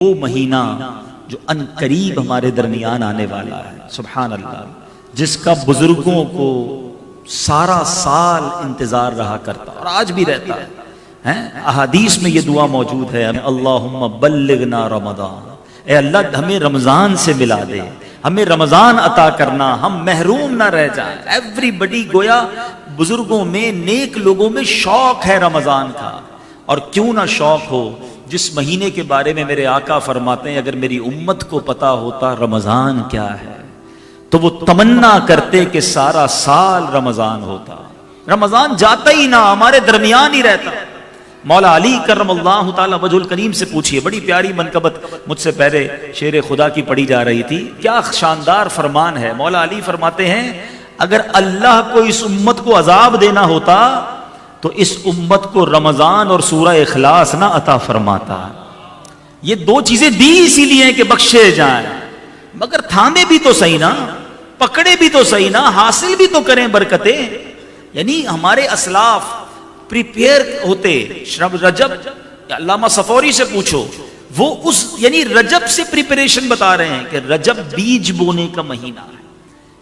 وہ مہینہ جو ان قریب ہمارے درمیان آنے والا ہے، سبحان اللہ، جس کا بزرگوں کو سارا سال انتظار رہا کرتا اور آج بھی رہتا ہے۔ احادیث میں یہ دعا موجود ہے، اللہم بلغنا رمضان، اے اللہ ہمیں رمضان سے ملا دے، ہمیں رمضان عطا کرنا، ہم محروم نہ رہ جائیں۔ ایوری بڈی، گویا بزرگوں میں، نیک لوگوں میں شوق ہے رمضان کا، اور کیوں نہ شوق ہو، جس مہینے کے بارے میں میرے آقا فرماتے ہیں اگر میری امت کو پتا ہوتا رمضان کیا ہے تو وہ تمنا کرتے کہ سارا سال رمضان ہوتا۔ رمضان جاتا ہی نہ، ہمارے درمیان ہی رہتا۔ مولا علی کرم اللہ تعالی وجہ الکریم سے پوچھئے، بڑی پیاری منقبت مجھ سے پہلے شیر خدا کی پڑھی جا رہی تھی، کیا شاندار فرمان ہے۔ مولا علی فرماتے ہیں اگر اللہ کو اس امت کو عذاب دینا ہوتا تو اس امت کو رمضان اور سورہ اخلاص نہ عطا فرماتا۔ یہ دو چیزیں دی اسی لیے ہیں کہ بخشے جائیں، مگر تھامے بھی تو صحیح نا، پکڑے بھی تو صحیح نا، حاصل بھی تو کریں برکتیں۔ یعنی ہمارے اسلاف پریپیئر ہوتے۔ رجب، علامہ صفوری سے پوچھو، وہ اس یعنی رجب سے پریپریشن بتا رہے ہیں کہ رجب بیج بونے کا مہینہ ہے،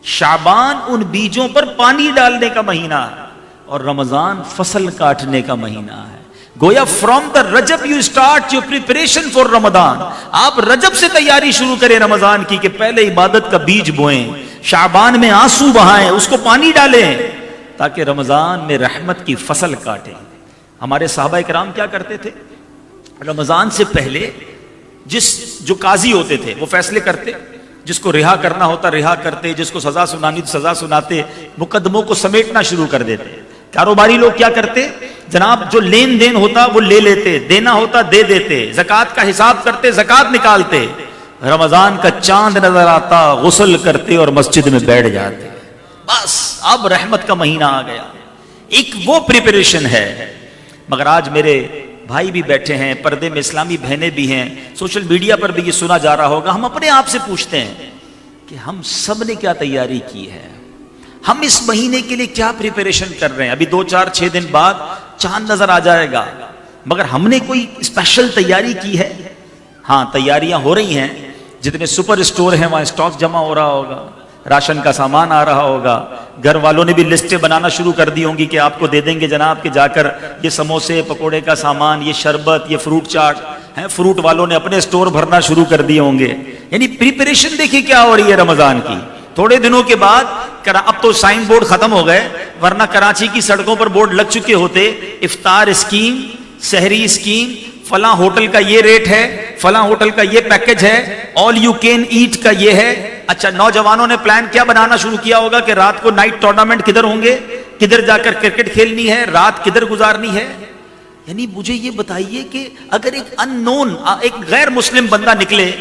شعبان ان بیجوں پر پانی ڈالنے کا مہینہ ہے، اور رمضان فصل کاٹنے کا مہینہ ہے۔ گویا from the Rajab you start your preparation for Ramzan. آپ رجب سے تیاری شروع کریں رمضان کی کہ پہلے عبادت کا بیج بوئیں، شعبان میں آنسو بہائیں، اس کو پانی ڈالیں تاکہ رمضان میں رحمت کی فصل کاٹیں۔ ہمارے صحابہ کرام کیا کرتے تھے؟ رمضان سے پہلے جو قاضی ہوتے تھے وہ فیصلے کرتے، جس کو رہا کرنا ہوتا رہا کرتے، جس کو سزا سنانی تو سزا سناتے، مقدموں کو سمیٹنا شروع کر دیتے۔ کاروباری لوگ کیا کرتے؟ جناب جو لین دین ہوتا وہ لے لیتے، دینا ہوتا دے دیتے، زکوٰۃ کا حساب کرتے، زکوٰۃ نکالتے۔ رمضان کا چاند نظر آتا، غسل کرتے اور مسجد میں بیٹھ جاتے۔ بس اب رحمت کا مہینہ آ گیا۔ ایک وہ پریپریشن ہے۔ مگر آج میرے بھائی بھی بیٹھے ہیں، پردے میں اسلامی بہنیں بھی ہیں، سوشل میڈیا پر بھی یہ سنا جا رہا ہوگا، ہم اپنے آپ سے پوچھتے ہیں کہ ہم سب نے کیا تیاری کی ہے؟ ہم اس مہینے کے لیے کیا پریپریشن کر رہے ہیں؟ ابھی 2-4-6 دن بعد چاند نظر آ جائے گا، مگر ہم نے کوئی اسپیشل تیاری کی ہے؟ ہاں، تیاریاں ہو رہی ہیں، جتنے سپر اسٹور ہیں وہاں اسٹاک جمع ہو رہا ہوگا، راشن کا سامان آ رہا ہوگا، گھر والوں نے بھی لسٹیں بنانا شروع کر دی ہوں گی کہ آپ کو دے دیں گے جناب کہ جا کر یہ سموسے پکوڑے کا سامان، یہ شربت، یہ فروٹ چاٹ ہے، فروٹ والوں نے اپنے اسٹور بھرنا شروع کر دیے ہوں گے۔ یعنی پریپریشن دیکھیے کیا ہو رہی ہے رمضان کی۔ تھوڑے دنوں کے بعد اب تو سائن بورڈ ختم ہو گئے، ورنہ کراچی کی سڑکوں پر بورڈ لگ چکے ہوتے، افطار اسکیم، سحری اسکیم، فلاں ہوٹل کا یہ ریٹ ہے، فلاں ہوٹل کا یہ پیکج ہے، آل یو کین ایٹ کا یہ ہے۔ اچھا، نوجوانوں نے پلان کیا بنانا شروع کیا ہوگا کہ رات کو نائٹ ٹورنامنٹ کدھر ہوں گے، کدھر جا کر کرکٹ کھیلنی ہے، رات کدھر گزارنی ہے۔ یعنی مجھے یہ بتائیے کہ اگر ایک ان نون، ایک غیر مسلم بندہ نکلے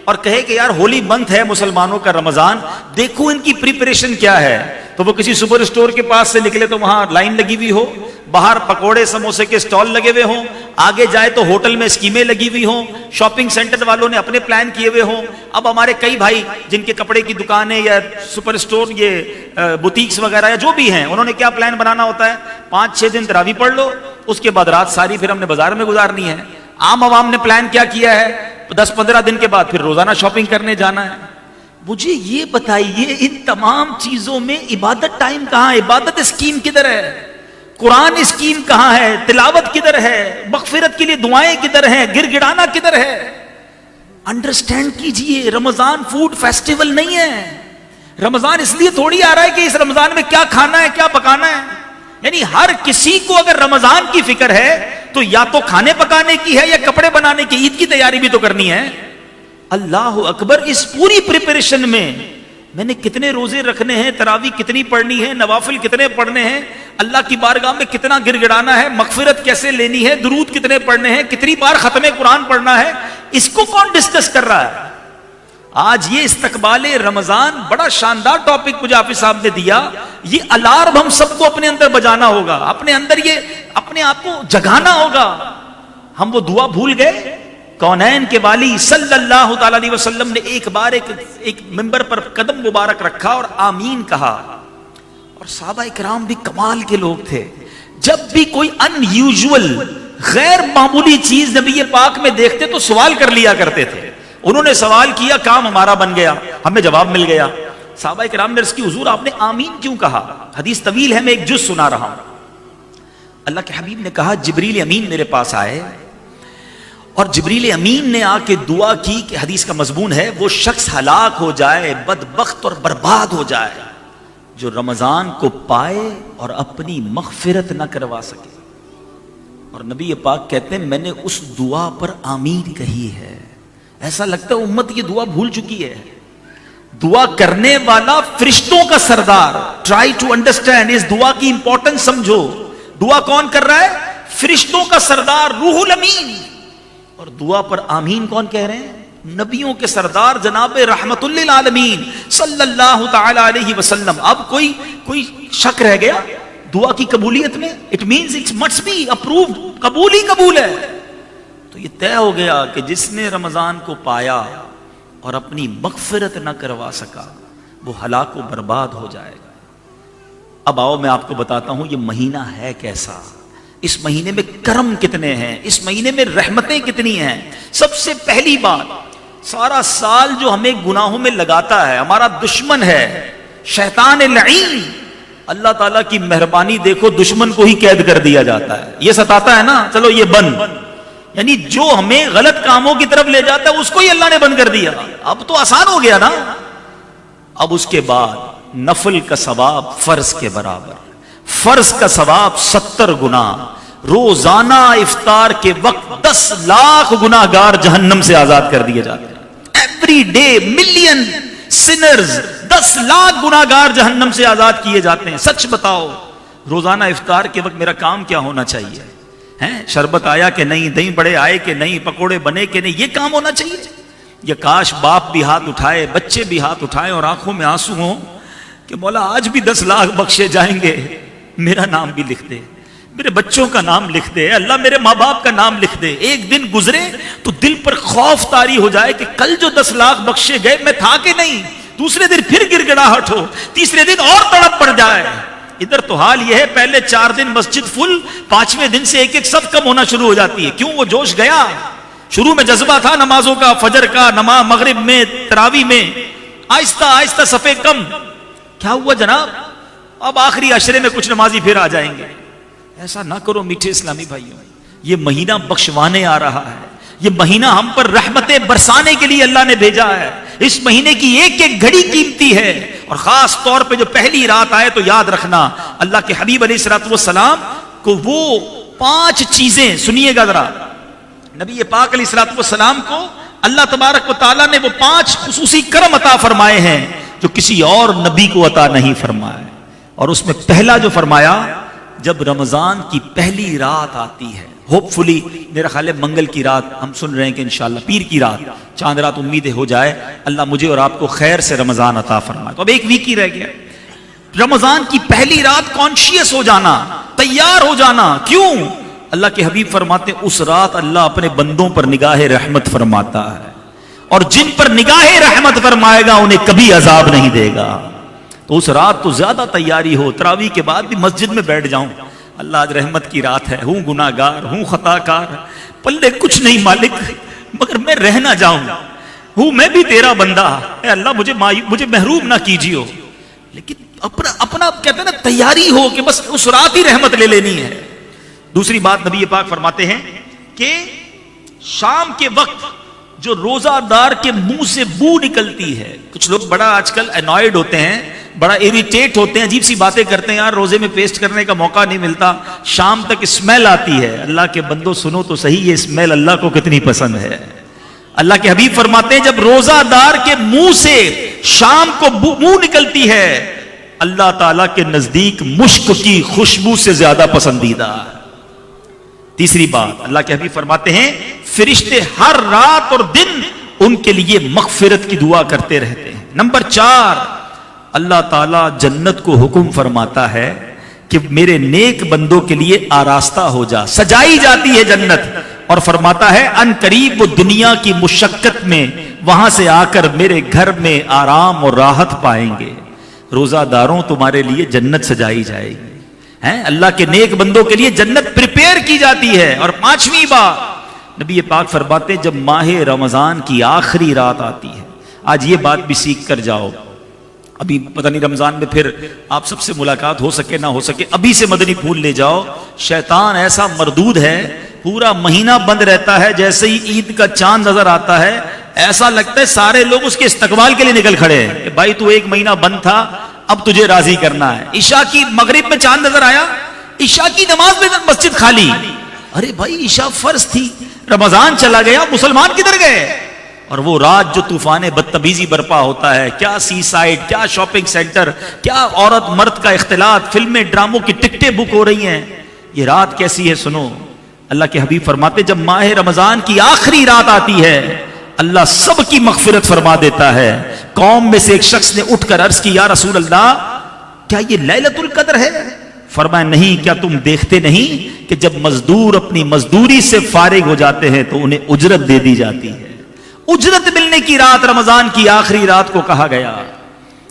اور کہے کہ یار ہولی منتھ ہے مسلمانوں کا رمضان، دیکھو ان کی پریپریشن کیا ہے، تو وہ کسی سپر اسٹور کے پاس سے نکلے تو وہاں لائن لگی ہوئی ہو، باہر پکوڑے سموسے کے سٹال لگے ہوئے ہوں، آگے جائے تو ہوٹل میں اسکیمیں لگی ہوئی ہوں، شاپنگ سینٹر والوں نے اپنے پلان کیے ہوئے ہوں۔ اب ہمارے کئی بھائی جن کے کپڑے کی دکانیں یا سپر اسٹور، یہ بوتیکس وغیرہ یا جو بھی ہیں، انہوں نے کیا پلان بنانا ہوتا ہے؟ 5-6 دن تراویح پڑھ لو، اس کے بعد رات ساری پھر ہم نے بازار میں گزارنی ہے۔ عام عوام نے پلان کیا کیا ہے؟ 10-15 دن کے بعد پھر روزانہ شاپنگ کرنے جانا ہے۔ مجھے یہ بتائیے ان تمام چیزوں میں عبادت ٹائم کہاں ہے؟ عبادت اسکیم کدھر ہے؟ قرآن اسکیم کہاں ہے؟ تلاوت کدھر ہے؟ مغفرت کے لیے دعائیں کدھر ہیں؟ گر گڑانا کدھر ہے؟ انڈرسٹینڈ کیجئے، رمضان فوڈ فیسٹیول نہیں ہے۔ رمضان اس لیے تھوڑی آ رہا ہے کہ اس رمضان میں کیا کھانا ہے، کیا پکانا ہے۔ یعنی ہر کسی کو اگر رمضان کی فکر ہے تو یا تو کھانے پکانے کی ہے یا کپڑے بنانے کی، عید کی تیاری بھی تو کرنی ہے۔ اللہ اکبر، اس پوری پریپریشن میں نے کتنے روزے رکھنے ہیں، تراویح کتنی پڑھنی ہے، نوافل کتنے پڑھنے ہیں، اللہ کی بارگاہ میں کتنا گر گڑانا ہے، مغفرت کیسے لینی ہے، درود کتنے پڑھنے ہیں، کتنی بار ختم قرآن پڑھنا ہے، اس کو کون ڈسکس کر رہا ہے؟ آج یہ استقبال رمضان بڑا شاندار ٹاپک مجھے حافظ صاحب نے دیا۔ یہ الارم ہم سب کو اپنے اندر بجانا ہوگا، اپنے اندر یہ اپنے آپ کو جگانا ہوگا۔ ہم وہ دعا بھول گئے؟ کونین کے والی صلی اللہ تعالی علیہ وسلم نے ایک بار ایک منبر پر قدم مبارک رکھا اور آمین کہا، اور صحابہ کرام بھی کمال کے لوگ تھے۔ جب بھی کوئی ان یوزول غیر معمولی چیز نبی پاک میں دیکھتے تو سوال کر لیا کرتے تھے. انہوں نے سوال کیا, کام ہمارا بن گیا, ہمیں جواب مل گیا. صحابہ کرام نے عرض کی, حضور آپ نے آمین کیوں کہا؟ حدیث طویل ہے, میں ایک جز سنا رہا ہوں. اللہ کے حبیب نے کہا, جبریل امین میرے پاس آئے اور جبریل امین نے آ کے دعا کی کہ حدیث کا مضمون ہے, وہ شخص ہلاک ہو جائے, بدبخت اور برباد ہو جائے جو رمضان کو پائے اور اپنی مغفرت نہ کروا سکے. اور نبی پاک کہتے ہیں میں نے اس دعا پر آمین کہی ہے. ایسا لگتا ہے امت یہ دعا بھول چکی ہے. دعا کرنے والا فرشتوں کا سردار. ٹرائی ٹو انڈرسٹینڈ, اس دعا کی امپورٹنس سمجھو. دعا کون کر رہا ہے؟ فرشتوں کا سردار روح الامین. اور دعا پر آمین کون کہہ رہے ہیں؟ نبیوں کے سردار جناب رحمت للعالمین صلی اللہ تعالی علیہ وسلم. اب کوئی شک رہ گیا دعا کی قبولیت میں؟ It means it must be approved. قبول ہی قبول ہے. تو یہ طے ہو گیا کہ جس نے رمضان کو پایا اور اپنی مغفرت نہ کروا سکا وہ ہلاک و برباد ہو جائے گا. اب آؤ میں آپ کو بتاتا ہوں یہ مہینہ ہے کیسا, اس مہینے میں کرم کتنے ہیں, اس مہینے میں رحمتیں کتنی ہیں. سب سے پہلی بات, سارا سال جو ہمیں گناہوں میں لگاتا ہے ہمارا دشمن ہے شیطان لعین. اللہ تعالیٰ کی مہربانی دیکھو, دشمن کو ہی قید کر دیا جاتا ہے. یہ ستاتا ہے نا, چلو یہ بند, یعنی جو ہمیں غلط کاموں کی طرف لے جاتا ہے اس کو ہی اللہ نے بند کر دیا. اب تو آسان ہو گیا نا. اب اس کے بعد نفل کا ثواب فرض کے برابر, فرض کا ثواب 70 گنا. روزانہ افطار کے وقت 10 لاکھ گناہ گار جہنم سے آزاد کر دیے جاتے ہیں. Every day million sinners, 10 lakh گناہ گار جہنم سے آزاد کیے جاتے ہیں. سچ بتاؤ روزانہ افطار کے وقت میرا کام کیا ہونا چاہیے؟ شربت آیا کہ نہیں, دہی بڑے آئے کہ نہیں, پکوڑے بنے کہ نہیں, یہ کام ہونا چاہیے. یا کاش باپ بھی ہاتھ اٹھائے, بچے بھی ہاتھ اٹھائیں اور آنکھوں میں آنسو ہوں کہ مولا آج بھی 10 لاکھ بخشے جائیں گے, میرا نام بھی لکھ دے, میرے بچوں کا نام لکھ دے, اللہ میرے ماں باپ کا نام لکھ دے. ایک دن گزرے تو دل پر خوف طاری ہو جائے کہ کل جو 10 لاکھ بخشے گئے میں تھا کہ نہیں. دوسرے دن پھر گر گڑاہٹ ہو, تیسرے دن اور تڑپ پڑ جائے. ادھر تو حال یہ ہے, پہلے 4 دن مسجد فل, 5ویں دن سے ایک صف کم ہونا شروع ہو جاتی ہے. کیوں؟ وہ جوش گیا. شروع میں جذبہ تھا نمازوں کا, فجر کا, نماز مغرب میں, تراویح میں, آہستہ آہستہ صفیں کم. کیا ہوا جناب؟ اب آخری عشرے میں کچھ نمازی پھر آ جائیں گے. ایسا نہ کرو میٹھے اسلامی بھائیوں, یہ مہینہ بخشوانے آ رہا ہے. یہ مہینہ ہم پر رحمتیں برسانے کے لیے اللہ نے بھیجا ہے. اس مہینے کی ایک ایک گھڑی قیمتی ہے. اور خاص طور پہ جو پہلی رات آئے تو یاد رکھنا, اللہ کے حبیب علیہ الصلوۃ والسلام کو وہ 5 چیزیں, سنیے گا ذرا, نبی پاک علیہ الصلوۃ والسلام کو اللہ تبارک و تعالیٰ نے وہ 5 خصوصی کرم عطا فرمائے ہیں جو کسی اور نبی کو عطا نہیں فرمائے. اور اس میں پہلا جو فرمایا, جب رمضان کی پہلی رات آتی ہے, ہوپ فلی میرا خیال ہے منگل کی رات ہم سن رہے ہیں کہ انشاءاللہ پیر کی رات, چاند رات امید ہو جائے, اللہ مجھے اور آپ کو خیر سے رمضان عطا فرمائے. تو اب ایک ویک ہی رہ گیا. رمضان کی پہلی رات کانشیس ہو جانا, تیار ہو جانا. کیوں؟ اللہ کے حبیب فرماتے ہیں اس رات اللہ اپنے بندوں پر نگاہ رحمت فرماتا ہے, اور جن پر نگاہ رحمت فرمائے گا انہیں کبھی عذاب نہیں دے گا. تو اس رات تو زیادہ تیاری ہو. تراویح کے بعد بھی مسجد میں بیٹھ جاؤں, اللہ آج رحمت کی رات ہے, ہوں گناہ گار, ہوں خطا کار, پلے کچھ نہیں مالک, مگر میں رہ نہ جاؤں, ہوں میں بھی تیرا بندہ, اے اللہ مجھے محروم نہ کیجیو. لیکن اپنا کہتے ہیں نا تیاری ہو کہ بس اس رات ہی رحمت لے لینی ہے. دوسری بات نبی پاک فرماتے ہیں کہ شام کے وقت جو روزہ دار کے منہ سے بو نکلتی ہے, کچھ لوگ بڑا آج کل انوائڈ ہوتے ہیں, بڑا اریٹیٹ ہوتے ہیں, عجیب سی باتیں کرتے ہیں, یار روزے میں پیسٹ کرنے کا موقع نہیں ملتا, شام تک اسمیل آتی ہے. اللہ کے بندوں سنو تو صحیح, یہ اسمیل اللہ کو کتنی پسند ہے. اللہ کے حبیب فرماتے ہیں جب روزہ دار کے منہ سے شام کو منہ نکلتی ہے, اللہ تعالیٰ کے نزدیک مشک کی خوشبو سے زیادہ پسندیدہ. تیسری بات, اللہ کے حبیب فرماتے ہیں فرشتے ہر رات اور دن ان کے لیے مغفرت کی دعا کرتے رہتے ہیں. نمبر 4, اللہ تعالیٰ جنت کو حکم فرماتا ہے کہ میرے نیک بندوں کے لیے آراستہ ہو جا, سجائی جاتی ہے جنت, اور فرماتا ہے ان قریب وہ دنیا کی مشقت میں وہاں سے آ کر میرے گھر میں آرام اور راحت پائیں گے. روزہ داروں تمہارے لیے جنت سجائی جائے گی. ہیں اللہ کے نیک بندوں کے لیے جنت پریپیئر کی جاتی ہے. اور 5ویں بات نبی پاک فرماتے جب ماہ رمضان کی آخری رات آتی ہے, آج یہ بات بھی سیکھ کر جاؤ, ابھی پتہ نہیں رمضان میں پھر آپ سب سے ملاقات ہو سکے نہ ہو سکے, ابھی سے مدنی پھول لے جاؤ. شیطان ایسا مردود ہے, پورا مہینہ بند رہتا ہے, جیسے ہی عید کا چاند نظر آتا ہے ایسا لگتا ہے سارے لوگ اس کے استقبال کے لیے نکل کھڑے ہیں کہ بھائی تو 1 مہینہ بند تھا, اب تجھے راضی کرنا ہے. عشاء کی مغرب میں چاند نظر آیا, عشاء کی نماز میں مسجد خالی. ارے بھائی عشاء فرض تھی, رمضان چلا گیا, مسلمان کدھر گئے؟ اور وہ رات جو طوفان بدتمیزی برپا ہوتا ہے, کیا سی سائڈ, کیا شاپنگ سینٹر, کیا عورت مرد کا اختلاط, فلمیں ڈراموں کی ٹکٹیں بک ہو رہی ہیں. یہ رات کیسی ہے سنو, اللہ کے حبیب فرماتے جب ماہ رمضان کی آخری رات آتی ہے اللہ سب کی مغفرت فرما دیتا ہے. قوم میں سے ایک شخص نے اٹھ کر عرض کی یا رسول اللہ کیا یہ لیلۃ القدر ہے؟ فرمایا نہیں, کیا تم دیکھتے نہیں کہ جب مزدور اپنی مزدوری سے فارغ ہو جاتے ہیں تو انہیں اجرت دے دی جاتی ہے. اجرت ملنے کی رات رمضان کی آخری رات کو کہا گیا.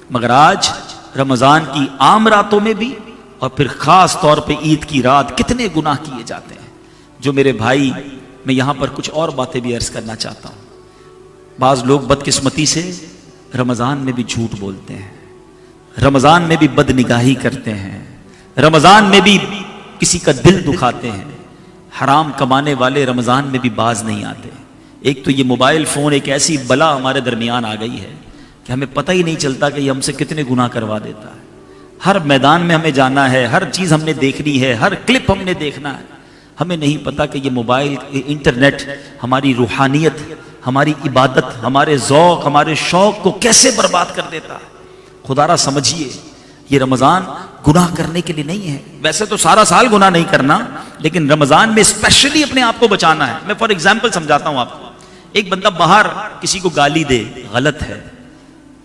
مگر آج رمضان کی عام راتوں میں بھی اور پھر خاص طور پہ عید کی رات کتنے گناہ کیے جاتے ہیں. جو میرے بھائی, میں یہاں پر کچھ اور باتیں بھی عرض کرنا چاہتا ہوں. بعض لوگ بدقسمتی سے رمضان میں بھی جھوٹ بولتے ہیں, رمضان میں بھی بد نگاہی کرتے ہیں, رمضان میں بھی کسی کا دل دکھاتے ہیں. حرام کمانے والے رمضان میں بھی باز نہیں آتے. ایک تو یہ موبائل فون ایک ایسی بلا ہمارے درمیان آ گئی ہے کہ ہمیں پتہ ہی نہیں چلتا کہ یہ ہم سے کتنے گناہ کروا دیتا ہے. ہر میدان میں ہمیں جانا ہے, ہر چیز ہم نے دیکھنی ہے, ہر کلپ ہم نے دیکھنا ہے. ہمیں نہیں پتا کہ یہ موبائل, انٹرنیٹ ہماری روحانیت, ہماری عبادت, ہمارے ذوق, ہمارے شوق کو کیسے برباد کر دیتا ہے. خدا را سمجھیے یہ رمضان گناہ کرنے کے لیے نہیں ہے. ویسے تو سارا سال گناہ نہیں کرنا, لیکن رمضان میں اسپیشلی اپنے آپ کو بچانا ہے. میں فار ایگزامپل سمجھاتا ہوں آپ کو. ایک بندہ باہر کسی کو گالی دے, غلط ہے,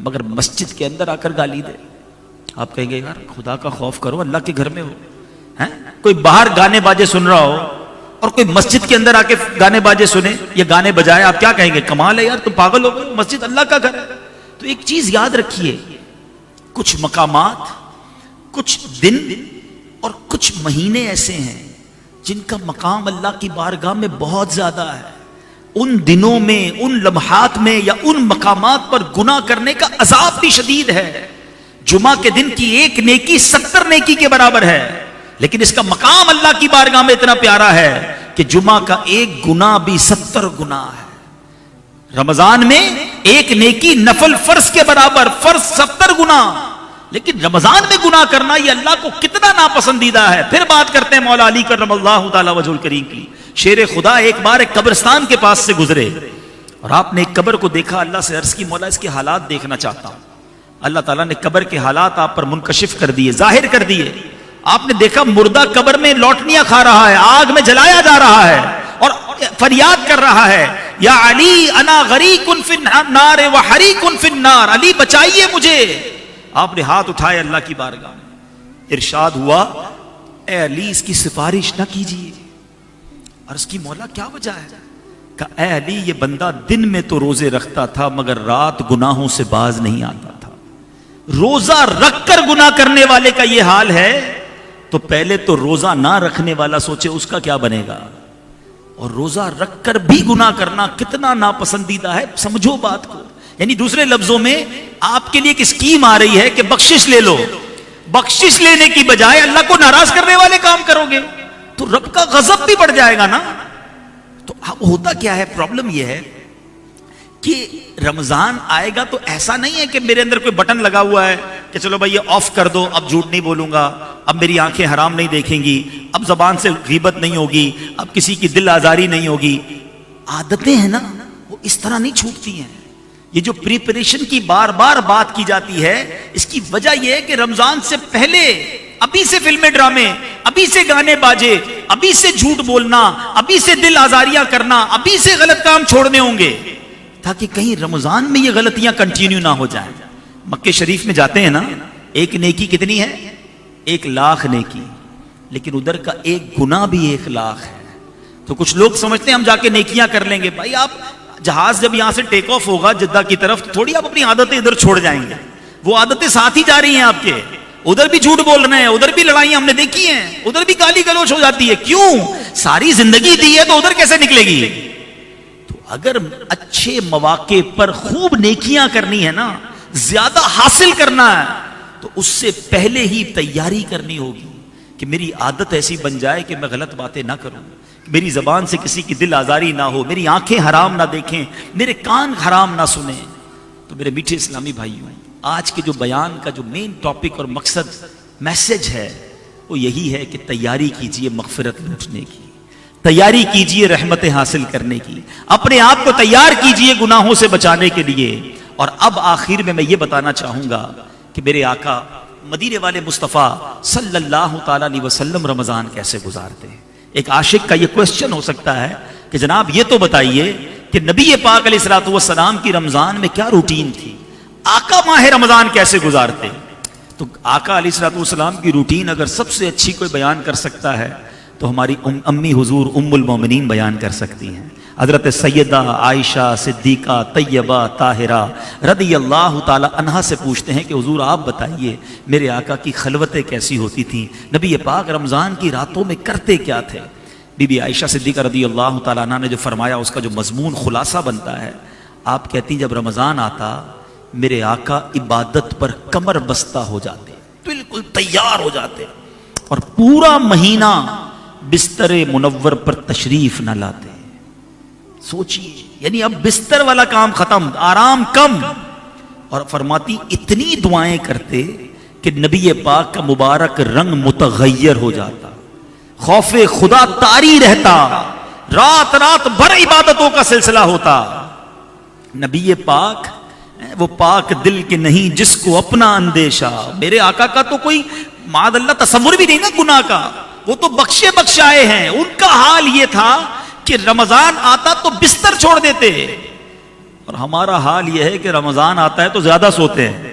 مگر مسجد کے اندر آ کر گالی دے. آپ کہیں گے یار خدا کا خوف کرو, اللہ کے گھر میں ہو. کوئی باہر گانے باجے سن رہا ہو اور کوئی مسجد کے اندر آ کے گانے باجے سنے یا گانے بجائے, آپ کیا کہیں گے؟ کمال ہے یار, تم پاگل ہو گئے, مسجد اللہ کا گھر ہے. تو ایک چیز یاد رکھیے, کچھ مقامات, کچھ دن اور کچھ مہینے ایسے ہیں جن کا مقام اللہ کی بارگاہ میں بہت زیادہ ہے. ان دنوں میں, ان لمحات میں یا ان مقامات پر گناہ کرنے کا عذاب بھی شدید ہے. جمعہ کے دن کی ایک نیکی 70 نیکی کے برابر ہے, لیکن اس کا مقام اللہ کی بارگاہ میں اتنا پیارا ہے کہ جمعہ کا ایک گناہ بھی 70 گناہ ہے. رمضان میں ایک نیکی نفل فرض کے برابر, فرض 70 گناہ, لیکن رمضان میں گناہ کرنا یہ اللہ کو کتنا ناپسندیدہ ہے. پھر بات کرتے ہیں مولا علی کرم اللہ تعالی وجہ الکریم کی. شیر خدا ایک بار ایک قبرستان کے پاس سے گزرے اور آپ نے ایک قبر کو دیکھا. اللہ سے عرض کی مولا اس کے حالات دیکھنا چاہتا ہوں. اللہ تعالیٰ نے قبر کے حالات آپ پر منکشف کر دیے, ظاہر کر دیے. آپ نے دیکھا مردہ قبر میں لوٹنیاں کھا رہا ہے, آگ میں جلایا جا رہا ہے اور فریاد کر رہا ہے یا علی انا غریق فی النار وحریق فی النار, علی بچائیے مجھے. آپ نے ہاتھ اٹھائے اللہ کی بارگاہ میں, ارشاد ہوا اے علی اس کی سفارش نہ کیجیے. عرض کی مولا کیا وجہ ہے؟ کہا اے علی یہ بندہ دن میں تو روزے رکھتا تھا مگر رات گناہوں سے باز نہیں آتا تھا. روزہ رکھ کر گناہ کرنے والے کا یہ حال ہے تو پہلے تو روزہ نہ رکھنے والا سوچے اس کا کیا بنے گا. اور روزہ رکھ کر بھی گناہ کرنا کتنا ناپسندیدہ ہے, سمجھو بات کو. یعنی دوسرے لفظوں میں آپ کے لیے ایک اسکیم آ رہی ہے کہ بخشش لے لو, بخشش لینے کی بجائے اللہ کو ناراض کرنے والے کام کرو گے تو رب کا غضب بھی بڑھ جائے گا نا. تو ہوتا کیا ہے, پرابلم یہ ہے کہ رمضان آئے گا تو ایسا نہیں ہے کہ میرے اندر کوئی بٹن لگا ہوا ہے کہ چلو بھائی یہ آف کر دو, اب جھوٹ نہیں بولوں گا, اب میری آنکھیں حرام نہیں دیکھیں گی, اب زبان سے غیبت نہیں ہوگی, اب کسی کی دل آزاری نہیں ہوگی. عادتیں ہیں نا وہ اس طرح نہیں چھوٹتی ہیں. یہ جو پریپریشن کی بار بار بات کی جاتی ہے اس کی وجہ یہ ہے کہ رمضان سے پہلے ابھی سے فلمیں ڈرامے, ابھی سے گانے باجے, ابھی سے جھوٹ بولنا, ابھی سے دل آزاریاں کرنا, ابھی سے غلط کام چھوڑنے ہوں گے تاکہ کہیں رمضان میں یہ غلطیاں کنٹینیو نہ ہو جائیں. مکہ شریف میں جاتے ہیں نا, ایک نیکی کتنی ہے؟ 1,00,000 نیکی, لیکن ادھر کا ایک گناہ بھی 1,00,000 ہے. تو کچھ لوگ سمجھتے ہیں ہم جا کے نیکیاں کر لیں گے. بھائی آپ جہاز جب یہاں سے ٹیک آف ہوگا جدہ کی طرف تو تھوڑی آپ اپنی عادتیں ادھر چھوڑ جائیں گے, وہ عادتیں ساتھ ہی جا رہی ہیں آپ کے. ادھر بھی جھوٹ بول رہے ہیں, ادھر بھی لڑائیاں ہم نے دیکھی ہیں, ادھر بھی گالی گلوچ ہو جاتی ہے. کیوں؟ ساری زندگی دی ہے تو ادھر کیسے نکلے گی؟ تو اگر اچھے مواقع پر خوب نیکیاں کرنی ہے نا, زیادہ حاصل کرنا ہے, تو اس سے پہلے ہی تیاری کرنی ہوگی کہ میری عادت ایسی بن جائے کہ میں غلط باتیں نہ کروں, میری زبان سے کسی کی دل آزاری نہ ہو, میری آنکھیں حرام نہ دیکھیں, میرے کان حرام نہ سنیں. تو میرے میٹھے اسلامی بھائیوں, آج کے جو بیان کا جو مین ٹاپک اور مقصد میسج ہے وہ یہی ہے کہ تیاری کیجئے مغفرت لوٹنے کی, تیاری کیجئے رحمتیں حاصل کرنے کی, اپنے آپ کو تیار کیجئے گناہوں سے بچانے کے لیے. اور اب آخر میں یہ بتانا چاہوں گا کہ میرے آقا مدینے والے مصطفیٰ صلی اللہ تعالیٰ علیہ وسلم رمضان کیسے گزارتے ہیں. ایک عاشق کا یہ کوسچن ہو سکتا ہے کہ جناب یہ تو بتائیے کہ نبی پاک علیہ الصلوۃ والسلام کی رمضان میں کیا روٹین تھی, آقا ماہ رمضان کیسے گزارتے. تو آقا علیہ الصلوۃ والسلام کی روٹین اگر سب سے اچھی کوئی بیان کر سکتا ہے تو ہماری امی حضور ام المومنین بیان کر سکتی ہیں. حضرت سیدہ عائشہ صدیقہ طیبہ طاہرہ رضی اللہ تعالی عنہا سے پوچھتے ہیں کہ حضور آپ بتائیے میرے آقا کی خلوتیں کیسی ہوتی تھیں, نبی پاک رمضان کی راتوں میں کرتے کیا تھے. بی بی عائشہ صدیقہ رضی اللہ تعالی عنہا نے جو فرمایا اس کا جو مضمون خلاصہ بنتا ہے, آپ کہتی جب رمضان آتا میرے آقا عبادت پر کمر بستہ ہو جاتے, بالکل تیار ہو جاتے, اور پورا مہینہ بستر منور پر تشریف نہ لاتے. سوچیے, یعنی اب بستر والا کام ختم, آرام کم. اور فرماتی اتنی دعائیں کرتے کہ نبی پاک کا مبارک رنگ متغیر ہو جاتا, خوف خدا طاری رہتا, رات رات بھر عبادتوں کا سلسلہ ہوتا. نبی پاک وہ پاک دل کے نہیں جس کو اپنا اندیشہ. میرے آقا کا تو کوئی معاذ اللہ تصور بھی نہیں نا گناہ کا, وہ تو بخشے بخشائے ہیں. ان کا حال یہ تھا کہ رمضان آتا تو بستر چھوڑ دیتے, اور ہمارا حال یہ ہے کہ رمضان آتا ہے تو زیادہ سوتے ہیں.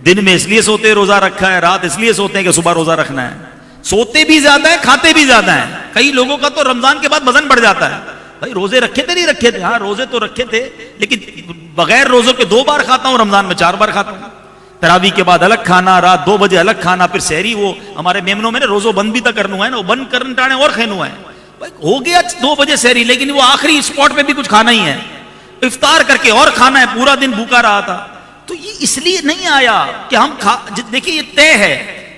دن میں اس لیے سوتے روزہ رکھا ہے, رات اس لیے سوتے ہیں کہ صبح روزہ رکھنا ہے. سوتے بھی زیادہ ہیں, کھاتے بھی زیادہ ہیں. کئی لوگوں کا تو رمضان کے بعد وزن بڑھ جاتا ہے. بھائی روزے رکھے تھے نہیں رکھے تھے؟ ہاں روزے تو رکھے تھے, لیکن بغیر روزوں کے 2 بار کھاتا ہوں, رمضان میں 4 بار کھاتا ہوں. تراویح کے بعد الگ کھانا, رات 2 بجے الگ کھانا, پھر سحری وہ ہمارے میمنوں میں روزوں بند بھی تک کرنا ہے نا, وہ بند کرنے اور کھینو ہے. ہو گیا 2 بجے سحری, لیکن وہ آخری اسپاٹ پہ بھی کچھ کھانا ہی ہے, افطار کر کے اور کھانا ہے, پورا دن بھوکا رہا تھا. تو یہ اس لیے نہیں آیا کہ ہم دیکھیں یہ طے ہے,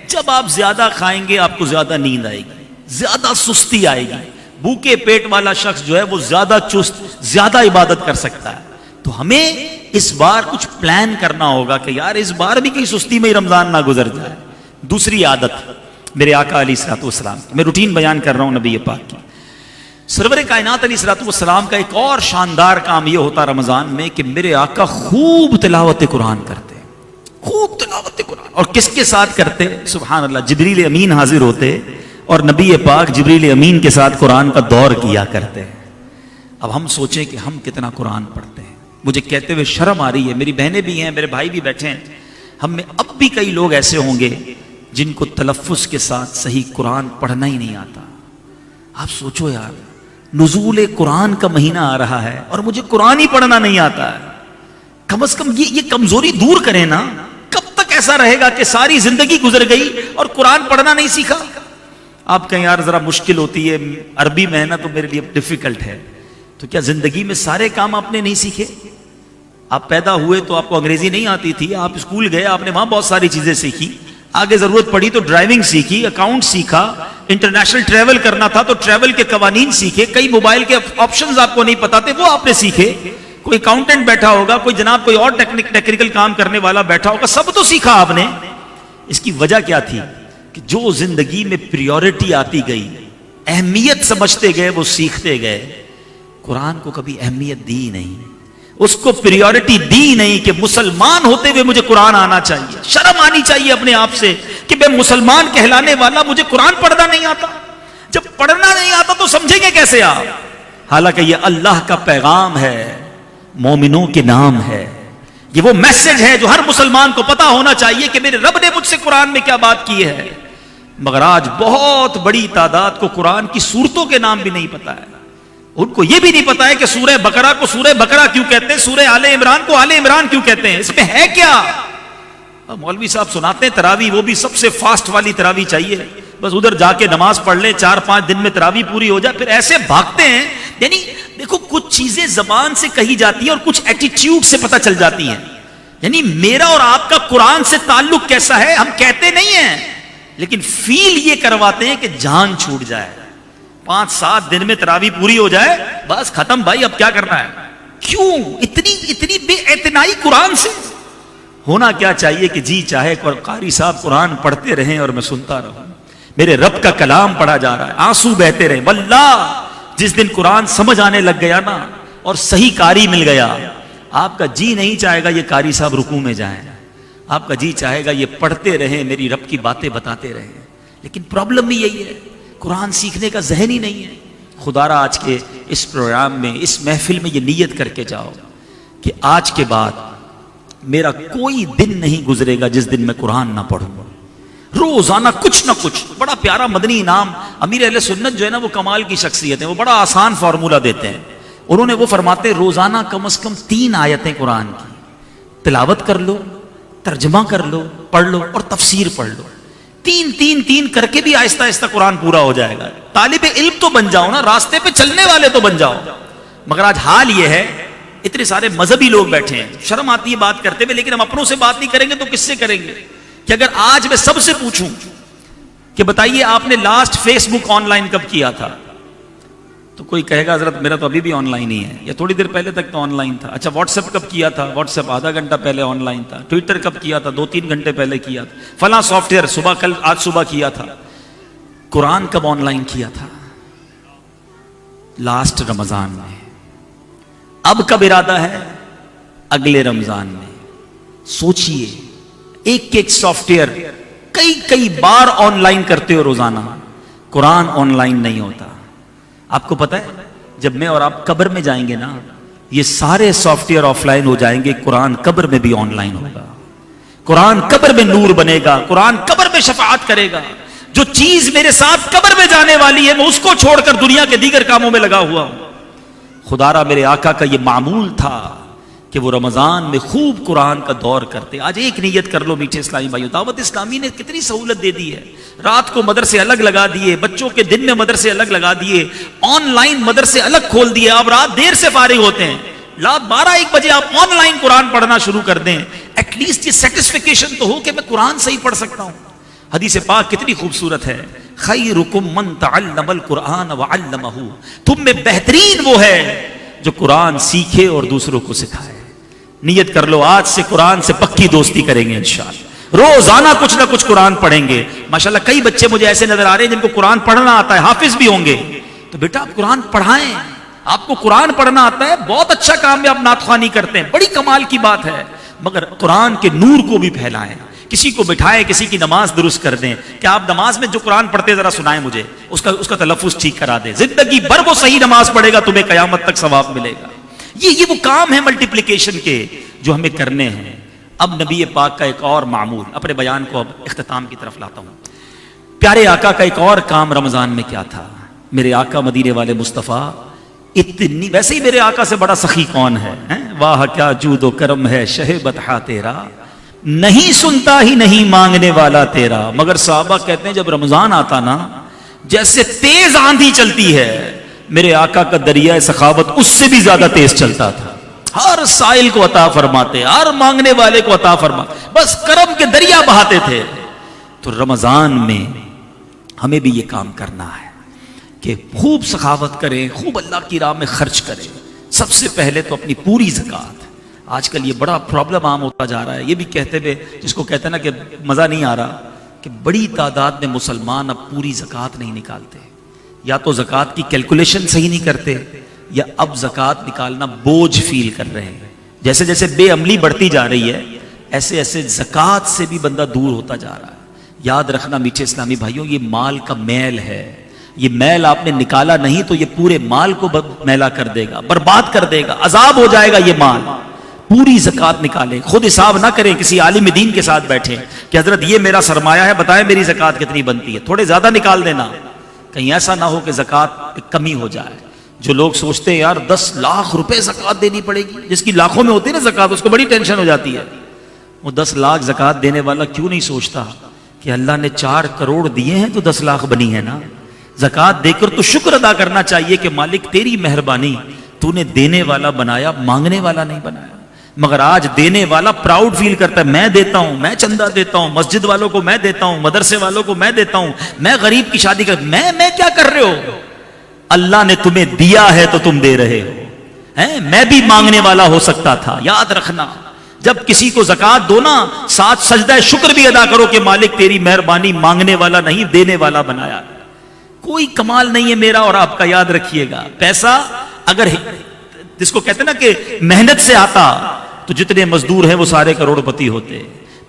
جب آپ زیادہ کھائیں گے آپ کو زیادہ نیند آئے گی, زیادہ سستی آئے گی. بھوکے پیٹ والا شخص جو ہے وہ زیادہ چست, زیادہ عبادت کر سکتا ہے. تو ہمیں اس بار کچھ پلان کرنا ہوگا کہ یار اس بار بھی کہیں سستی میں ہی رمضان نہ گزر جائے. دوسری عادت میرے آقا علیہ الصلوۃ والسلام, میں روٹین بیان کر رہا ہوں نبی پاک کی. سرور کائنات علیہ الصلوۃ والسلام کا ایک اور شاندار کام یہ ہوتا رمضان میں کہ میرے آقا خوب تلاوت قرآن کرتے, خوب تلاوت قرآن. اور کس کے ساتھ کرتے؟ سبحان اللہ, جبریل امین حاضر ہوتے اور نبی پاک جبریل امین کے ساتھ قرآن کا دور کیا کرتے ہیں. اب ہم سوچیں کہ ہم کتنا قرآن پڑھتے ہیں. مجھے کہتے ہوئے شرم آ رہی ہے, میری بہنیں بھی ہیں, میرے بھائی بھی بیٹھے ہیں, ہم میں اب بھی کئی لوگ ایسے ہوں گے جن کو تلفظ کے ساتھ صحیح قرآن پڑھنا ہی نہیں آتا. آپ سوچو یار, نزول قرآن کا مہینہ آ رہا ہے اور مجھے قرآن ہی پڑھنا نہیں آتا ہے. کم از کم یہ کمزوری دور کریں نا. کب تک ایسا رہے گا کہ ساری زندگی گزر گئی اور قرآن پڑھنا نہیں سیکھا؟ آپ کہیں یار ذرا مشکل ہوتی ہے, عربی میں ہے نا تو میرے لیے ڈیفیکلٹ ہے. تو کیا زندگی میں سارے کام آپ نے نہیں سیکھے؟ آپ پیدا ہوئے تو آپ کو انگریزی نہیں آتی تھی, آپ اسکول گئے, آپ نے وہاں بہت ساری چیزیں سیکھی, آگے ضرورت پڑی تو ڈرائیونگ سیکھی, اکاؤنٹ سیکھا, انٹرنیشنل ٹریول کرنا تھا تو ٹریول کے قوانین سیکھے, کئی موبائل کے آپشنز آپ کو نہیں پتا تھے وہ آپ نے سیکھے. کوئی اکاؤنٹنٹ بیٹھا ہوگا, کوئی جناب کوئی اور ٹیکنیکل کام کرنے والا بیٹھا ہوگا, سب تو سیکھا آپ نے. اس کی وجہ کیا تھی کہ جو زندگی میں پریورٹی آتی گئی, اہمیت سمجھتے گئے, وہ سیکھتے گئے. قرآن کو کبھی اہمیت دی نہیں, اس کو پریورٹی دی نہیں کہ مسلمان ہوتے ہوئے مجھے قرآن آنا چاہیے. شرم آنی چاہیے اپنے آپ سے کہ میں مسلمان کہلانے والا, مجھے قرآن پڑھنا نہیں آتا. جب پڑھنا نہیں آتا تو سمجھیں گے کیسے آپ؟ حالانکہ یہ اللہ کا پیغام ہے, مومنوں کے نام ہے, یہ وہ میسج ہے جو ہر مسلمان کو پتا ہونا چاہیے کہ میرے رب نے مجھ سے قرآن میں کیا بات کی ہے. مگر آج بہت بڑی تعداد کو قرآن کی سورتوں کے نام بھی نہیں پتا ہے. ان کو یہ بھی نہیں پتا ہے کہ سورہ بقرہ کو سورہ بقرہ کیوں کہتے ہیں, سورہ آل عمران کو آل عمران کیوں کہتے ہیں, اس میں ہے کیا. مولوی صاحب سناتے ہیں تراوی، وہ بھی سب سے فاسٹ والی تراوی چاہیے، بس ادھر جا کے نماز پڑھ لیں، 4-5 دن میں تراوی پوری ہو جائے، پھر ایسے بھاگتے ہیں. یعنی دیکھو کچھ چیزیں زبان سے کہی جاتی ہیں اور کچھ ایٹیٹیوڈ سے پتہ چل جاتی ہیں. یعنی میرا اور آپ کا قرآن سے تعلق کیسا ہے ہم کہتے نہیں ہیں، لیکن فیل یہ کرواتے ہیں کہ جان چھوٹ جائے، 5-7 دن میں تراوی پوری ہو جائے، بس ختم بھائی، اب کیا کرنا ہے. کیوں اتنی بے اعتنائی قرآن سے؟ ہونا کیا چاہیے کہ جی چاہے قاری صاحب قرآن پڑھتے رہیں اور میں سنتا رہوں، میرے رب کا کلام پڑھا جا رہا ہے، آنسو بہتے رہیں. واللہ جس دن قرآن سمجھ آنے لگ گیا نا اور صحیح قاری مل گیا، آپ کا جی نہیں چاہے گا یہ قاری صاحب رکوع میں جائیں، آپ کا جی چاہے گا یہ پڑھتے رہیں، میری رب کی باتیں بتاتے رہیں. لیکن پرابلم بھی یہی ہے، قرآن سیکھنے کا ذہن ہی نہیں ہے. خدا را آج کے اس پروگرام میں، اس محفل میں یہ نیت کر کے جاؤ کہ آج کے بعد میرا کوئی دن نہیں گزرے گا جس دن میں قرآن نہ پڑھوں. روزانہ کچھ نہ کچھ. بڑا پیارا مدنی انعام امیر اہل سنت جو ہے نا وہ کمال کی شخصیت ہے، وہ بڑا آسان فارمولہ دیتے ہیں. انہوں نے وہ فرماتے ہیں روزانہ کم از کم 3 آیتیں قرآن کی تلاوت کر لو، ترجمہ کر لو، پڑھ لو اور تفسیر پڑھ لو. 3 کر کے بھی آہستہ آہستہ قرآن پورا ہو جائے گا. طالب علم تو بن جاؤ نا، راستے پہ چلنے والے تو بن جاؤ. مگر آج حال یہ ہے اتنے سارے مذہبی لوگ بیٹھے ہیں، شرم آتی ہے بات کرتے ہوئے، لیکن ہم اپنوں سے بات نہیں کریں گے تو کس سے کریں گے؟ کہ اگر آج میں سب سے پوچھوں کہ بتائیے آپ نے last Facebook online کب کیا تھا، تو کوئی کہے گا حضرت میرا تو ابھی بھی آن لائن ہی ہے، یا تھوڑی دیر پہلے تک تو آن لائن تھا. اچھا واٹس ایپ کب کیا تھا؟ واٹس ایپ آدھا گھنٹہ پہلے آن لائن تھا. ٹویٹر کب کیا تھا؟ 2-3 گھنٹے پہلے کیا تھا. فلاں سافٹ ویئر آج صبح کیا تھا. قرآن کب آن لائن کیا تھا؟ لاسٹ رمضان میں. اب کب ارادہ ہے؟ اگلے رمضان میں. سوچئے ایک سافٹ ویئر کئی بار آن لائن کرتے ہو روزانہ، قرآن آن لائن نہیں ہوتا. آپ کو پتا ہے جب میں اور آپ قبر میں جائیں گے نا یہ سارے سافٹ ویئر آف لائن ہو جائیں گے، قرآن قبر میں بھی آن لائن ہوگا. قرآن قبر میں نور بنے گا، قرآن قبر میں شفاعت کرے گا. جو چیز میرے ساتھ قبر میں جانے والی ہے میں اس کو چھوڑ کر دنیا کے دیگر کاموں میں لگا ہوا ہوں. خدا را میرے آقا کا یہ معمول تھا کہ وہ رمضان میں خوب قرآن کا دور کرتے. آج ایک نیت کر لو میٹھے اسلامی بھائیو، دعوت اسلامی نے کتنی سہولت دے دی ہے. رات کو مدرسے الگ لگا دیے، بچوں کے دن میں مدرسے الگ لگا دیے، آن لائن مدرسے الگ کھول دیے. آپ رات دیر سے فارغ ہوتے ہیں، رات 12-1 بجے آپ آن لائن قرآن پڑھنا شروع کر دیں. ایٹ لیسٹ یہ سیٹسفیکیشن تو ہو کہ میں قرآن صحیح پڑھ سکتا ہوں. حدیث پاک کتنی خوبصورت ہے، خیرکم من تعلم القرآن وعلمہ. تم میں بہترین وہ ہے جو قرآن سیکھے اور دوسروں کو سکھائے. نیت کر لو آج سے قرآن سے پکی دوستی کریں گے انشاءاللہ. روزانہ کچھ نہ کچھ قرآن پڑھیں گے. ماشاءاللہ کئی بچے مجھے ایسے نظر آ رہے ہیں جن کو قرآن پڑھنا آتا ہے، حافظ بھی ہوں گے. تو بیٹا آپ قرآن پڑھائیں، آپ کو قرآن پڑھنا آتا ہے، بہت اچھا کام ہے. آپ نعت خوانی کرتے ہیں، بڑی کمال کی بات ہے. مگر قرآن کے نور کو بھی پھیلائیں. کسی کو بٹھائیں، کسی کی نماز درست کر دیں کہ آپ نماز میں جو قرآن پڑھتے ذرا سنائیں مجھے، اس کا تلفظ ٹھیک کرا دیں. زندگی بھر وہ صحیح نماز پڑھے گا، تمہیں قیامت تک ثواب ملے گا. یہ وہ کام ہے ملٹیپلیکیشن کے جو ہمیں کرنے ہیں. اب نبی پاک کا ایک اور معمول، اپنے بیان کو اب اختتام کی طرف لاتا ہوں. پیارے آقا کا ایک اور کام رمضان میں کیا تھا. میرے آقا مدینے والے مصطفیٰ اتنی، ویسے ہی میرے آقا سے بڑا سخی کون ہے؟ واہ کیا جود و کرم ہے شہ بطحا تیرا، نہیں سنتا ہی نہیں مانگنے والا تیرا. مگر صحابہ کہتے ہیں جب رمضان آتا نا جیسے تیز آندھی چلتی ہے، میرے آقا کا دریائے سخاوت اس سے بھی زیادہ تیز چلتا تھا. ہر سائل کو عطا فرماتے، ہر مانگنے والے کو عطا فرماتے، بس کرم کے دریا بہاتے تھے. تو رمضان میں ہمیں بھی یہ کام کرنا ہے کہ خوب سخاوت کریں، خوب اللہ کی راہ میں خرچ کریں. سب سے پہلے تو اپنی پوری زکوٰۃ. آج کل یہ بڑا پرابلم عام ہوتا جا رہا ہے. یہ بھی کہتے ہوئے جس کو کہتے ہیں نا کہ مزہ نہیں آ رہا، کہ بڑی تعداد میں مسلمان اب پوری زکوٰۃ نہیں نکالتے. یا تو زکوٰۃ کی کیلکولیشن صحیح نہیں کرتے، یا اب زکوٰۃ نکالنا بوجھ فیل کر رہے ہیں. جیسے جیسے بے عملی بڑھتی جا رہی ہے ایسے ایسے زکوٰۃ سے بھی بندہ دور ہوتا جا رہا ہے. یاد رکھنا میٹھے اسلامی بھائیوں، یہ مال کا میل ہے. یہ میل آپ نے نکالا نہیں تو یہ پورے مال کو میلا کر دے گا، برباد کر دے گا، عذاب ہو جائے گا یہ مال. پوری زکوٰۃ نکالیں. خود حساب نہ کریں، کسی عالم دین کے ساتھ بیٹھیں کہ حضرت یہ میرا سرمایہ ہے، بتائیں میری زکوٰۃ کتنی بنتی ہے. تھوڑے زیادہ نکال دینا، کہیں ایسا نہ ہو کہ زکوٰۃ کمی ہو جائے. جو لوگ سوچتے ہیں یار 10 لاکھ روپے زکوٰۃ دینی پڑے گی، جس کی لاکھوں میں ہوتی ہے نا زکوٰۃ، اس کو بڑی ٹینشن ہو جاتی ہے. وہ 10 لاکھ زکوٰۃ دینے والا کیوں نہیں سوچتا کہ اللہ نے 4 کروڑ دیے ہیں تو 10 لاکھ بنی ہے نا. زکوٰۃ دے کر تو شکر ادا کرنا چاہیے کہ مالک تیری مہربانی، تو نے دینے والا بنایا، مانگنے والا نہیں بنایا. مگر آج دینے والا پراؤڈ فیل کرتا ہے، میں دیتا ہوں، میں چندہ دیتا ہوں، مسجد والوں کو میں دیتا ہوں، مدرسے والوں کو میں دیتا ہوں، میں غریب کی شادی کر، میں کیا کر رہے ہو؟ اللہ نے تمہیں دیا ہے تو تم دے رہے ہو. میں بھی مانگنے والا ہو سکتا تھا. یاد رکھنا جب کسی کو زکوٰۃ دو نا، ساتھ سجدہ شکر بھی ادا کرو کہ مالک تیری مہربانی، مانگنے والا نہیں دینے والا بنایا. کوئی کمال نہیں ہے میرا اور آپ کا. یاد رکھیے گا پیسہ اگر جس کو کہتے ہیں نا کہ محنت سے آتا تو جتنے مزدور ہیں وہ سارے کروڑ پتی ہوتے.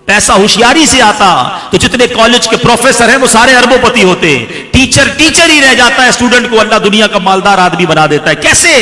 پیسہ ہوشیاری سے آتا تو جتنے کالج کے پروفیسر ہیں وہ سارے اربوں پتی ہوتے. ٹیچر ہی رہ جاتا ہے، اسٹوڈنٹ کو اللہ دنیا کا مالدار آدمی بنا دیتا ہے. کیسے؟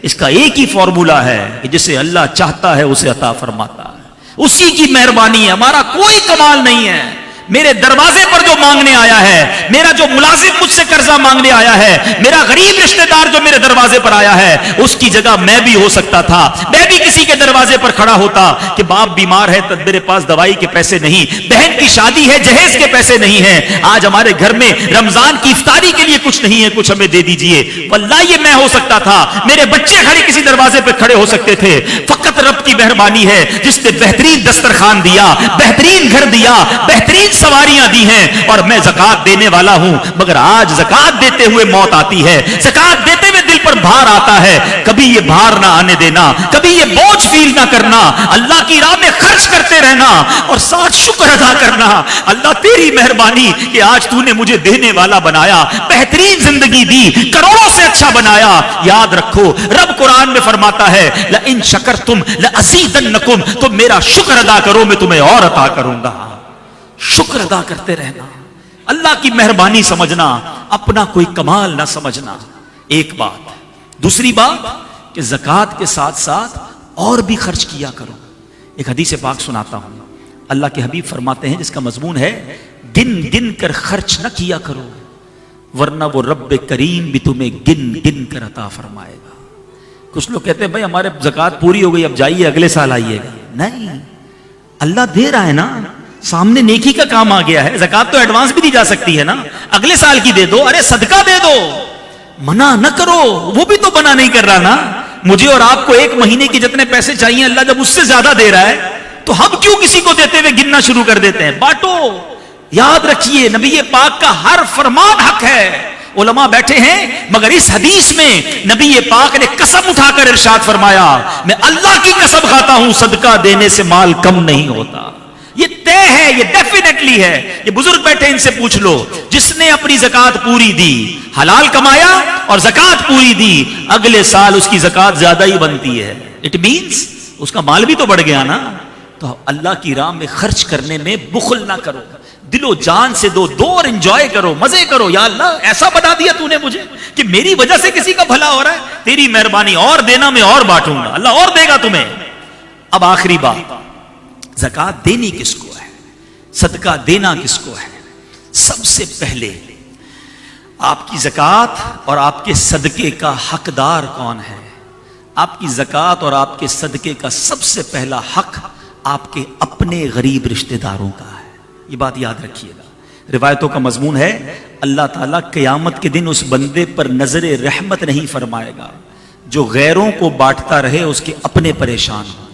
اس کا ایک ہی فارمولا ہے کہ جسے اللہ چاہتا ہے اسے عطا فرماتا ہے، اسی کی مہربانی ہے. ہمارا کوئی کمال نہیں ہے. میرے دروازے پر جو مانگنے آیا ہے، میرا جو ملازم مجھ سے قرضہ مانگنے آیا ہے، میرا غریب رشتہ دار جو میرے دروازے پر آیا ہے، اس کی جگہ میں بھی ہو سکتا تھا. میں بھی کسی کے دروازے پر کھڑا ہوتا کہ باپ بیمار ہے، میرے پاس دوائی کے پیسے نہیں، بہن کی شادی ہے، جہیز کے پیسے نہیں ہیں، آج ہمارے گھر میں رمضان کی افطاری کے لیے کچھ نہیں ہے، کچھ ہمیں دے دیجئے. واللہ یہ میں ہو سکتا تھا. میرے بچے کھڑے کسی دروازے پہ کھڑے ہو سکتے تھے. فقط رب کی مہربانی ہے جس نے بہترین دسترخوان دیا، بہترین گھر دیا، بہترین سواریاں دی ہیں، اور میں زکوٰۃ دینے والا ہوں. مگر آج زکوٰۃ دیتے ہوئے موت آتی ہے، زکوٰۃ دیتے ہوئے دل پر بھار آتا ہے. کبھی یہ بھار نہ آنے دینا، کبھی یہ بوجھ فیل نہ کرنا. اللہ کی راہ میں خرچ کرتے رہنا اور ساتھ شکر ادا کرنا. اللہ تیری مہربانی کہ آج تو نے مجھے دینے والا بنایا، بہترین زندگی دی، کروڑوں سے اچھا بنایا. یاد رکھو رب قرآن میں فرماتا ہے لئن شکرتم لأزیدنکم، تم میرا شکر ادا کرو میں تمہیں اور عطا کروں گا. شکر ادا کرتے رہنا، اللہ کی مہربانی سمجھنا، اپنا کوئی کمال نہ سمجھنا. ایک بات. دوسری بات کہ زکوٰۃ کے ساتھ ساتھ اور بھی خرچ کیا کرو. ایک حدیث پاک سناتا ہوں. اللہ کے حبیب فرماتے ہیں جس کا مضمون ہے گن گن کر خرچ نہ کیا کرو ورنہ وہ رب کریم بھی تمہیں گن گن کر عطا فرمائے گا. کچھ لوگ کہتے ہیں بھائی ہمارے زکوٰۃ پوری ہو گئی اب جائیے اگلے سال آئیے گا. نہیں، اللہ دے رہا ہے نا، سامنے نیکی کا کام آ گیا ہے. زکوٰۃ تو ایڈوانس بھی دی جا سکتی ہے نا، اگلے سال کی دے دو، ارے صدقہ دے دو، منع نہ کرو. وہ بھی تو منع نہیں کر رہا نا. مجھے اور آپ کو 1 مہینے کے جتنے پیسے چاہیے اللہ جب اس سے زیادہ دے رہا ہے تو ہم کیوں کسی کو دیتے ہوئے گننا شروع کر دیتے ہیں؟ بانٹو. یاد رکھیے نبی پاک کا ہر فرمان حق ہے. علماء بیٹھے ہیں مگر اس حدیث میں نبی پاک نے قسم اٹھا کر ارشاد فرمایا میں اللہ کی قسم کھاتا ہوں صدقہ دینے سے مال کم نہیں ہوتا. یہ طے ہے، یہ ڈیفینیٹلی ہے. یہ بزرگ بیٹھے ان سے پوچھ لو، جس نے اپنی زکوٰۃ پوری دی، حلال کمایا اور زکوٰۃ پوری دی، اگلے سال اس کی زکوٰۃ زیادہ ہی بنتی ہے. اٹ مینس اس کا مال بھی تو بڑھ گیا نا. تو اللہ کی راہ میں خرچ کرنے میں بخل نہ کرو، دل و جان سے دو اور انجوائے کرو، مزے کرو. یا اللہ ایسا بنا دیا تو نے مجھے کہ میری وجہ سے کسی کا بھلا ہو رہا ہے، تیری مہربانی، اور دینا میں اور بانٹوں گا، اللہ اور دے گا تمہیں. اب آخری بات، زکوٰۃ دینی کس کو ہے، صدقہ دینا کس کو ہے؟ سب سے پہلے آپ کی زکوٰۃ اور آپ کے صدقے کا حقدار کون ہے؟ آپ کی زکوٰۃ اور آپ کے صدقے کا سب سے پہلا حق آپ کے اپنے غریب رشتہ داروں کا ہے. یہ بات یاد رکھیے گا. روایتوں کا مضمون ہے اللہ تعالیٰ قیامت کے دن اس بندے پر نظر رحمت نہیں فرمائے گا جو غیروں کو بانٹتا رہے اس کے اپنے پریشان ہوں.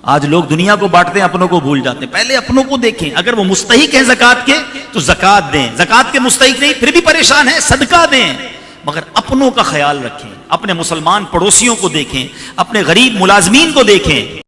آج لوگ دنیا کو بانٹتے ہیں، اپنوں کو بھول جاتے ہیں. پہلے اپنوں کو دیکھیں، اگر وہ مستحق ہیں زکوٰۃ کے تو زکوٰۃ دیں، زکوٰۃ کے مستحق نہیں پھر بھی پریشان ہیں صدقہ دیں. مگر اپنوں کا خیال رکھیں، اپنے مسلمان پڑوسیوں کو دیکھیں، اپنے غریب ملازمین کو دیکھیں.